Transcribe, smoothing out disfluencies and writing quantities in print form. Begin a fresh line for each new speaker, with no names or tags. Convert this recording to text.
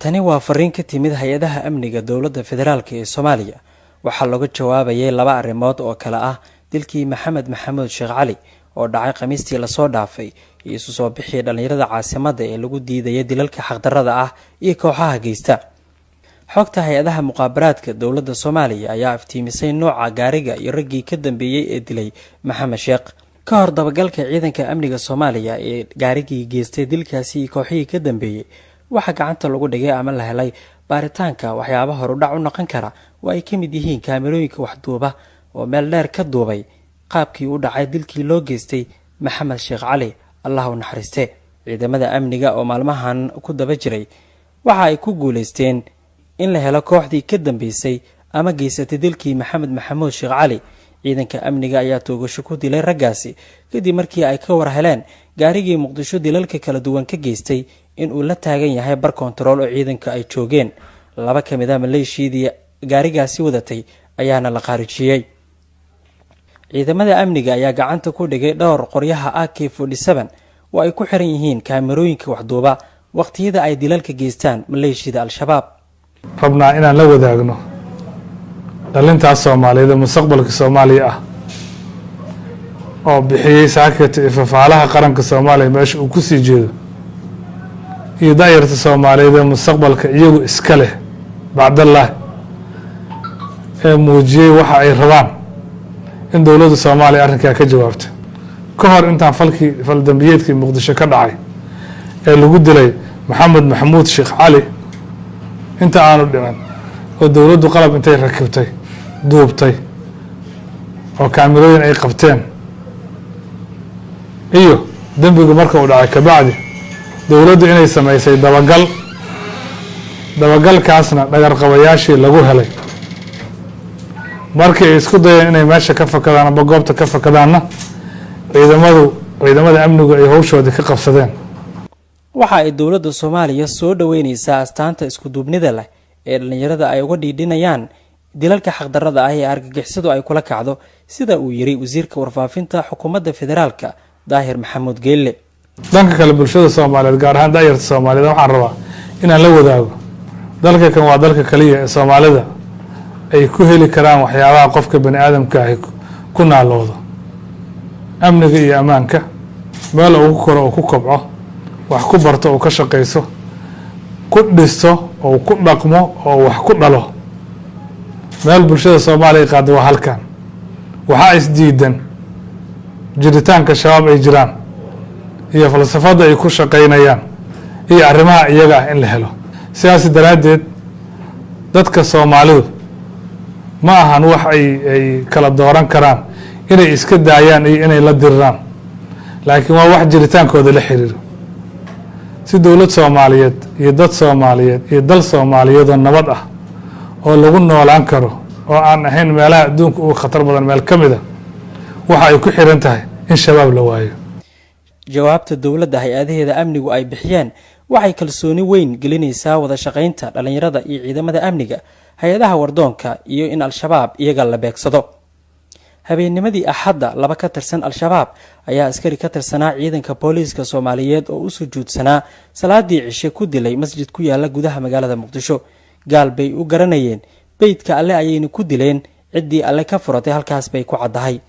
tani waa fariin ka timid hay-adaha amniga dowladda federaalka ee Soomaaliya. Waxaa laga jawaabayay laba arrimood oo kala ah dilkii Maxamed Maxamuud Sheekh Cali oo dhacay Khamiistii la soo dhaafay iyo isu soo bixii dhalinyarada caasimadda ee lagu diiday dilalka xaqdarrada ah iyo kooxaha geysta. Xogta hay-adaha muqaabaraadka dowladda Soomaaliya ayaa iftiimisay nooca gaariga iyo raggii ka dambeeyay ee dilay Maxamed Sheekh. Ka hor dabagalka ciidanka amniga Soomaaliya ee gaarigii geystay dilkaasi iyo kooxihii ka dambeeyay, waxaa gacanta lagu dhigay ama la helay baaritaanka waxyaabo horudhac u noqon kara oo ay ka mid yihiin kaamirooyinka waxduuba oo meel dheer ka duubay qaabkii u dhacay dilkii loo geystay Maxamed Sheekh Cali, Allah u naxariiste. Ciidamada amniga oo maalmahan ku daba jiray waxa ay ku guuleysteen in la helo kooxdii ka dambeysay ama geysatay dilkii Maxamed Maxamuud Sheekh Cali. Ciidanka amniga ayaa toogasho ku dilay raggaasi kadib markii ay ka war heleen gaarigii Muqdisho dilalka kala duwan ka geystay in uu la taagan yahay bar kontarool oo ciidanka ay joogeen. Laba ka mid ah maleeshiyadii gaarigaasi wadatay ayaana la qaarijiyay. Ciidamada amniga ayaa gacanta ku dhigay dhowr qoryaha AK47 oo ay ku xiran yihiin kaamirooyinka waxduuba waqtiyada ay dilalka geystaan maleeshiyada Al-Shabaab.
rabnaa inaan la wadaagno dhalintaas Soomaaliyeed mustaqbalka Soomaaliya ah oo bixiyay saakata ifafaalaha qaranka Soomaaliya meesha uu ku sii jeedo iyo daayirta Soomaaliyeed mustaqbalka iyagu iska leh bacdallah ee muujiyay waxa ay rabaan in dowladda Soomaaliya arrinka ka jawaabto ka hor intaan fal dambiyeedkii Muqdisho ka dhacay ee lagu dilay Maxamed Maxamuud Sheekh Cali inta aanu dhicin oo dowladdu qalab intay rakibtay duubtay oo kaamirooyin ay qabteen iyo dambigu marka uu dhacay kabacdi dowladdu inay samaysay dabagalkaasna dhagarqabayaashii lagu helay markii ay isku dayeen inay meesha ka fakadaan ama goobta ka fakadaanna ciidamada amnigu ay hawshoodii ka qabsadeen.
waxa ay dowladda Soomaaliya soo dhaweynaysaa astaanta isku duubnida leh ee dhalinyarada ay uga dhiidhinayaan dilalka xaqdarrada ah ee argagixisadu ay kula kacdo, sida uu yiri wasiirka warfaafinta xukuumadda federaalka Daahir Maxamuud Geelle.
dhanka kale bulshada Soomaaliyeed gaar ahaan daayirta Soomaaliyeed waxaan rabaa inaan la wadaago dalka kan waa dalka kaliya ee Soomaalida ay ku heli karaan waxyaabaha qofka bani aadamka ah ku naaloodo amniga iyo ammaanka meel uu ku koro oo ku kobco wax ku barto oo ka shaqeyso ku dhisto oo ku dhaqmo oo wax ku dhalo. meel bulshada Soomaaliya qaado waa halkan waxa isdiidan jiritaanka shabaab ay jiraan iyo falsafada ay ku shaqeynayaan iyo arrimaha iyaga ah in la helo. siyaasi daraadeed dadka Soomaalidu ma ahan wax ay kala dooran karaan inay iska daayaan iyo inay la diraan, laakiin waa wax jiritaankooda la xiriiro. si dowlad Soomaaliyeed iyo dad Soomaaliyeed iyo dal Soomaaliyeed oo nabad ah oo lagu noolaan karo oo aan ahayn meelaha adduunka ugu khatar badan meel ka mid ah waxa ay ku xiran tahay in shabaab la waayo.
jawaabta dowladda hay-adaheeda amnigu ay bixiyeen waxay kalsooni weyn gelinaysaa wada shaqaynta dhalinyarada iyo ciidamada amniga, hay-adaha wardoonka iyo in Al-Shabaab iyaga la beegsado. habeennimadii Axadda laba ka tirsan Al-Shabaab ayaa askari ka tirsanaa ciidanka booliiska Soomaaliyeed oo u sujuudsanaa salaadii cishe ku dilay masjid ku yaala gudaha magaalada Muqdisho. gaal bay u garanayeen beydka Alle ayayna ku dileen, ciddii Alle ka furatay halkaas bay ku caddahay.